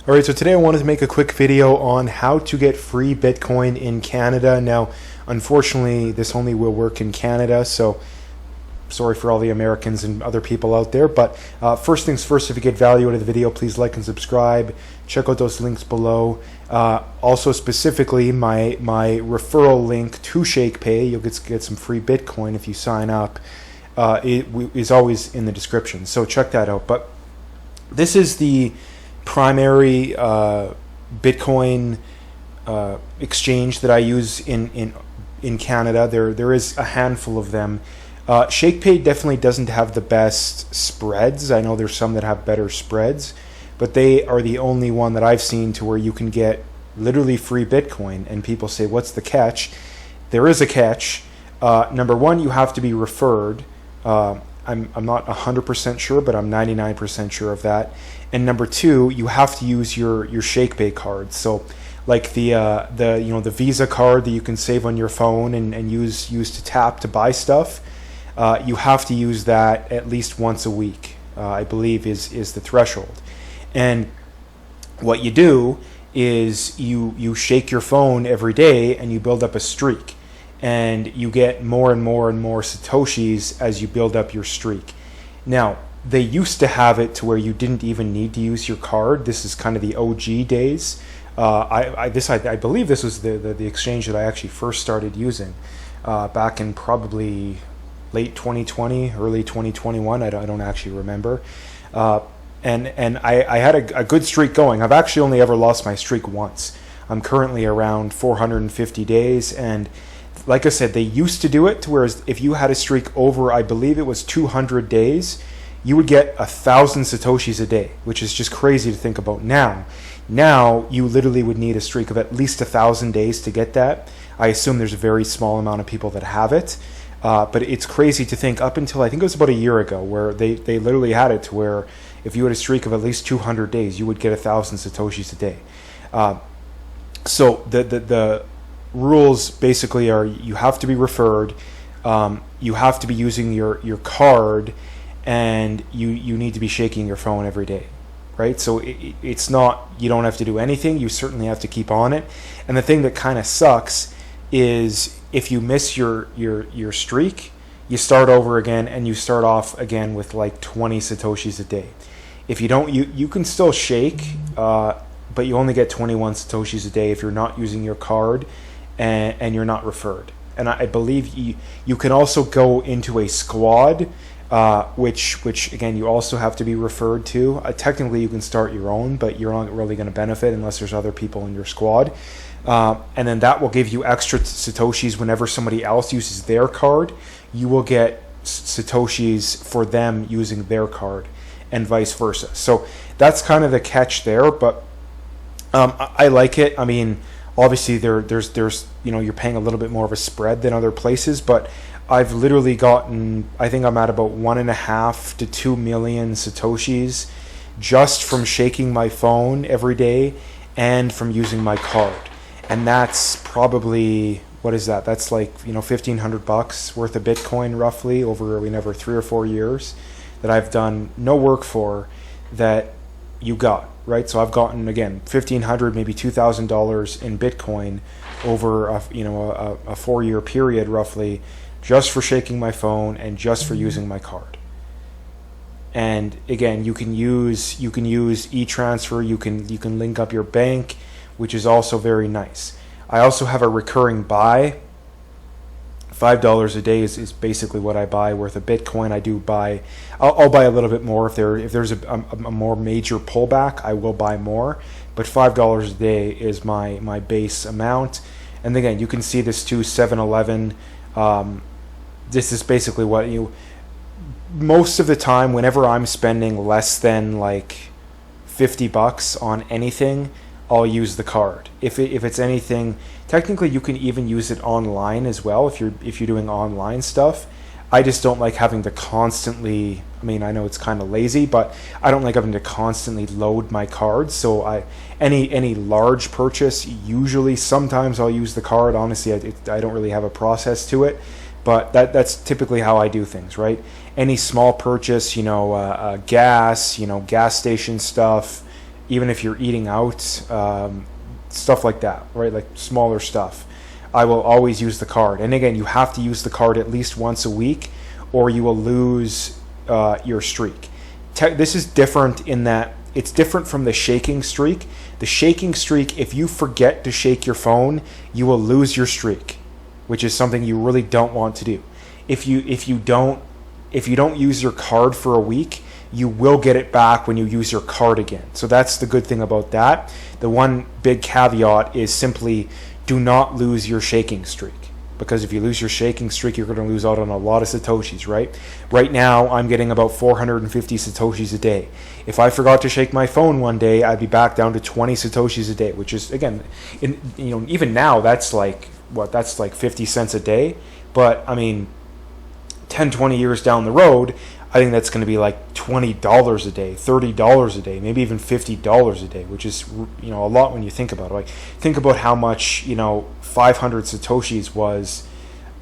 All right, so today I wanted to make a quick video on how to get free Bitcoin in Canada. Now, unfortunately, this only will work in Canada, so sorry for all the Americans and other people out there. But first things first, if you get value out of the video, please like and subscribe. Check out those links below. Also, specifically, my referral link to shakepay, you'll get some free Bitcoin if you sign up, it is always in the description. So check that out. But this is the primary Bitcoin exchange that I use in Canada. There is a handful of them. shakepay definitely doesn't have the best spreads. I know there's some that have better spreads, but they are the only one that I've seen to where you can get literally free Bitcoin. And people say, what's the catch? There is a catch. Number one, you have to be referred. I'm not 100% sure, but I'm 99% sure of that. And number two, you have to use your shakepay card. So like the Visa card that you can save on your phone and use to tap to buy stuff, you have to use that at least once a week, I believe is the threshold. And what you do is you shake your phone every day and you build up a streak. And you get more and more and more Satoshis as you build up your streak. Now, they used to have it to where you didn't even need to use your card. This is kind of the OG days. I believe this was the exchange that I actually first started using back in probably late 2020, early 2021. I don't actually remember. And I had a good streak going. I've actually only ever lost my streak once. I'm currently around 450 days, and like I said, they used to do it to where if you had a streak over, I believe it was 200 days, you would get 1,000 Satoshis a day, which is just crazy to think about now. Now, you literally would need a streak of at least 1,000 days to get that. I assume there's a very small amount of people that have it. But it's crazy to think up until, I think it was about a year ago, where they literally had it to where if you had a streak of at least 200 days, you would get 1,000 Satoshis a day. So the rules basically are you have to be referred, you have to be using your card, and you need to be shaking your phone every day, right? So it's not, you don't have to do anything, you certainly have to keep on it. And the thing that kind of sucks is if you miss your streak, you start over again and you start off again with like 20 Satoshis a day. If you don't, you can still shake, but you only get 21 Satoshis a day if you're not using your card and you're not referred. And I believe you can also go into a squad, which again, you also have to be referred to. Technically, you can start your own, but you're not really going to benefit unless there's other people in your squad. And then that will give you extra Satoshis whenever somebody else uses their card. You will get Satoshis for them using their card, and vice versa. So that's kind of the catch there, but I like it. I mean, obviously there's you're paying a little bit more of a spread than other places, but I've literally gotten, I think I'm at about 1.5 to 2 million Satoshis just from shaking my phone every day and from using my card. And that's probably, what is that? That's like, $1,500 worth of Bitcoin roughly over 3 or 4 years that I've done no work for that you got. Right, so I've gotten, again, $1,500, maybe $2,000 in Bitcoin over a 4-year period roughly, just for shaking my phone and just for using my card. And again, you can use e-transfer, you can link up your bank, which is also very nice. I also have a recurring buy. $5 a day is basically what I buy worth of Bitcoin. I do buy, I'll buy a little bit more if there's a more major pullback. I will buy more, but $5 a day is my base amount. And again, you can see this too, 7-Eleven. This is basically what most of the time, whenever I'm spending less than like $50 on anything, I'll use the card. If it's anything, technically you can even use it online as well if you're doing online stuff. I just don't like having to constantly, I mean, I know it's kind of lazy, but I don't like having to constantly load my cards. So any large purchase, usually sometimes I'll use the card. Honestly, I don't really have a process to it, but that's typically how I do things, right? Any small purchase, gas, gas station stuff, even if you're eating out, stuff like that, right? Like smaller stuff. I will always use the card. And again, you have to use the card at least once a week, or you will lose your streak. This is different in that it's different from the shaking streak. The shaking streak, if you forget to shake your phone, you will lose your streak, which is something you really don't want to do. If you don't use your card for a week, you will get it back when you use your card again. So that's the good thing about that. The one big caveat is simply do not lose your shaking streak, because if you lose your shaking streak, you're going to lose out on a lot of Satoshis, right? Right now, I'm getting about 450 Satoshis a day. If I forgot to shake my phone one day, I'd be back down to 20 Satoshis a day, which is, again, even now, that's like 50 cents a day. But, I mean, 10, 20 years down the road, I think that's going to be like $20 a day, $30 a day, maybe even $50 a day, which is, a lot when you think about it. Like, think about how much 500 Satoshis was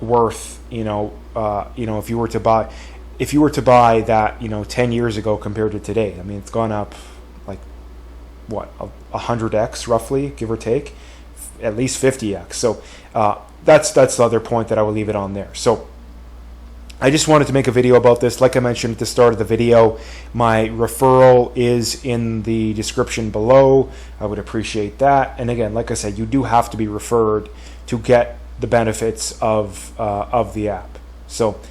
worth. If you were to buy that 10 years ago compared to today. I mean, it's gone up like what 100x roughly, give or take, at least 50x. So that's the other point that I will leave it on there. So I just wanted to make a video about this. Like I mentioned at the start of the video, my referral is in the description below. I would appreciate that. And again, like I said, you do have to be referred to get the benefits of the app. So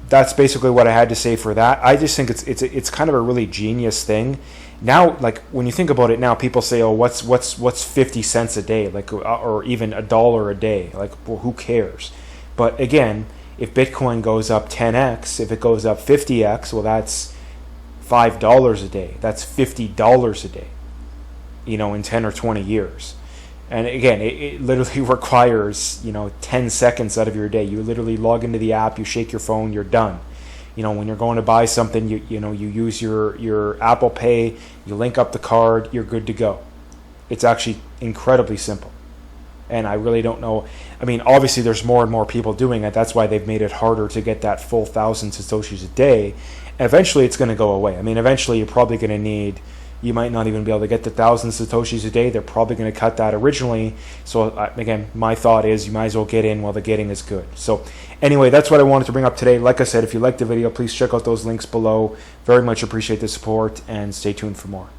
that's basically what I had to say for that. I just think it's kind of a really genius thing. Now, like when you think about it now, people say, "Oh, what's 50 cents a day?" Like, or even $1 a day. Like, well, who cares? But again, if Bitcoin goes up 10x, if it goes up 50x, well, that's $5 a day. That's $50 a day, in 10 or 20 years. And again, it literally requires, 10 seconds out of your day. You literally log into the app, you shake your phone, you're done. When you're going to buy something, you use your Apple Pay, you link up the card, you're good to go. It's actually incredibly simple. And I really don't know. I mean, obviously there's more and more people doing it. That's why they've made it harder to get that full 1,000 Satoshis a day. And eventually it's going to go away. I mean, eventually you're probably going to need, you might not even be able to get the 1,000 Satoshis a day. They're probably going to cut that originally. So again, my thought is you might as well get in while the getting is good. So anyway, that's what I wanted to bring up today. Like I said, if you liked the video, please check out those links below. Very much appreciate the support and stay tuned for more.